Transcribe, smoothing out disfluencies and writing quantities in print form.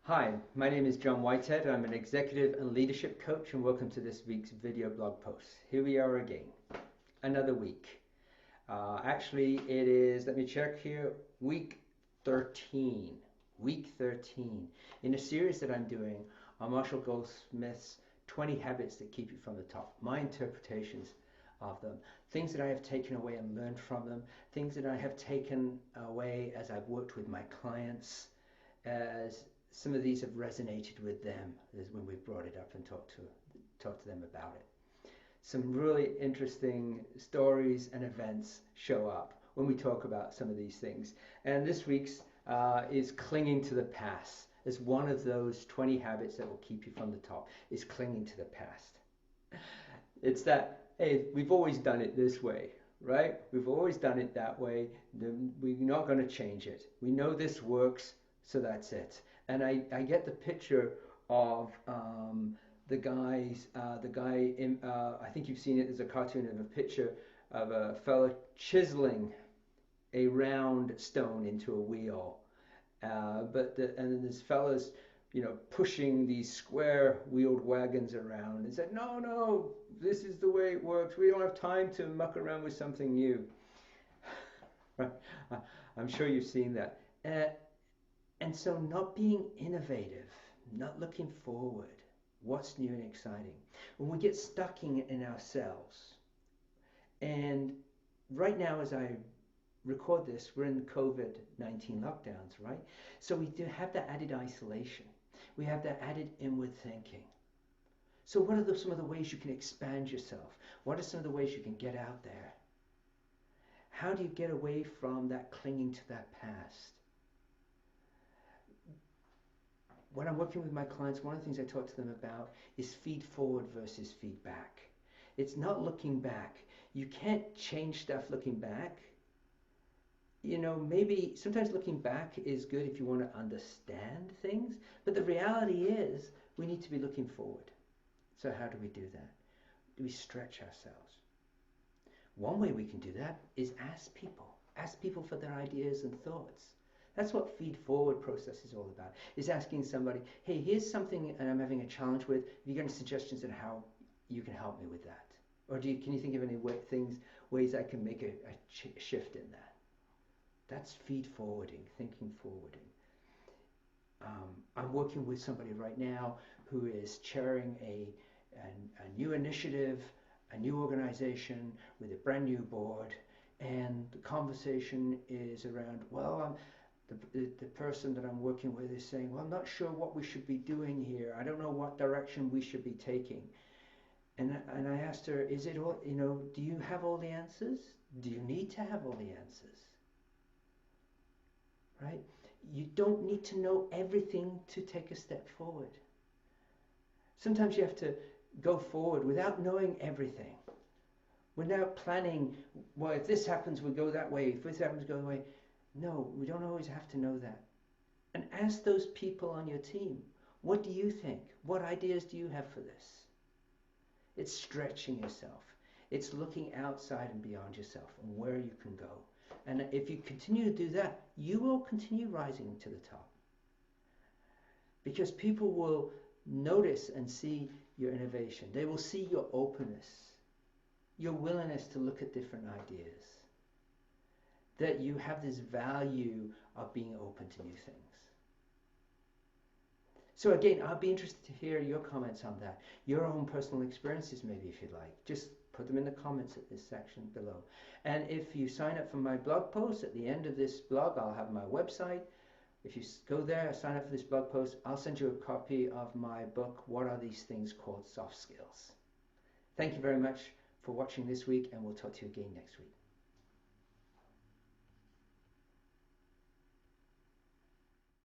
Hi, my name is John Whitehead. I'm an executive and leadership coach, and welcome to this week's video blog post. Here we are again, another week. Actually, it is, let me check here, week 13. Week 13 in a series that I'm doing on Marshall Goldsmith's 20 Habits That Keep You from the Top. My interpretations of them, things that I have taken away and learned from them, things that I have taken away as I've worked with my clients, as some of these have resonated with them as when we've brought it up and talked to them about it. Some really interesting stories and events show up when we talk about some of these things. And this week's is clinging to the past as one of those 20 habits that will keep you from the top, is clinging to the past. It's that, hey, we've always done it this way, right? We've always done it that way. We're not going to change it. We know this works, so that's it. And I get the picture of the guy in, I think you've seen it, there's a cartoon of a picture of a fellow chiseling a round stone into a wheel. And then there's fellas, pushing these square wheeled wagons around and said, no, this is the way it works. We don't have time to muck around with something new. I'm sure you've seen that. And so not being innovative, not looking forward, what's new and exciting. When we get stuck in ourselves, and right now as I record this, we're in COVID-19 lockdowns, right? So we do have that added isolation. We have that added inward thinking. So what are some of the ways you can expand yourself? What are some of the ways you can get out there? How do you get away from that clinging to that past? When I'm working with my clients, one of the things I talk to them about is feed forward versus feedback. It's not looking back. You can't change stuff looking back. Maybe sometimes looking back is good if you want to understand things, but the reality is we need to be looking forward. So how do we do that? Do we stretch ourselves? One way we can do that is ask people for their ideas and thoughts. That's what feed forward process is all about, is asking somebody, hey, here's something and I'm having a challenge with. Have you got any suggestions on how you can help me with that? Or can you think of any ways I can make a shift in that? That's feed forwarding, thinking forwarding. I'm working with somebody right now who is chairing a new initiative, a new organization with a brand new board, and the conversation is around, the person that I'm working with is saying, well, I'm not sure what we should be doing here. I don't know what direction we should be taking. And I asked her, is it all, do you have all the answers? Do you need to have all the answers? Right? You don't need to know everything to take a step forward. Sometimes you have to go forward without knowing everything. Without planning, well, if this happens, we'll go that way. If this happens, go that way. No, we don't always have to know that. And ask those people on your team, what do you think? What ideas do you have for this? It's stretching yourself. It's looking outside and beyond yourself and where you can go. And if you continue to do that, you will continue rising to the top. Because people will notice and see your innovation. They will see your openness, your willingness to look at different ideas. That you have this value of being open to new things. So again, I'd be interested to hear your comments on that. Your own personal experiences, maybe, if you'd like. Just put them in the comments at this section below. And if you sign up for my blog post, at the end of this blog, I'll have my website. If you go there, sign up for this blog post, I'll send you a copy of my book, What Are These Things Called Soft Skills? Thank you very much for watching this week, and we'll talk to you again next week.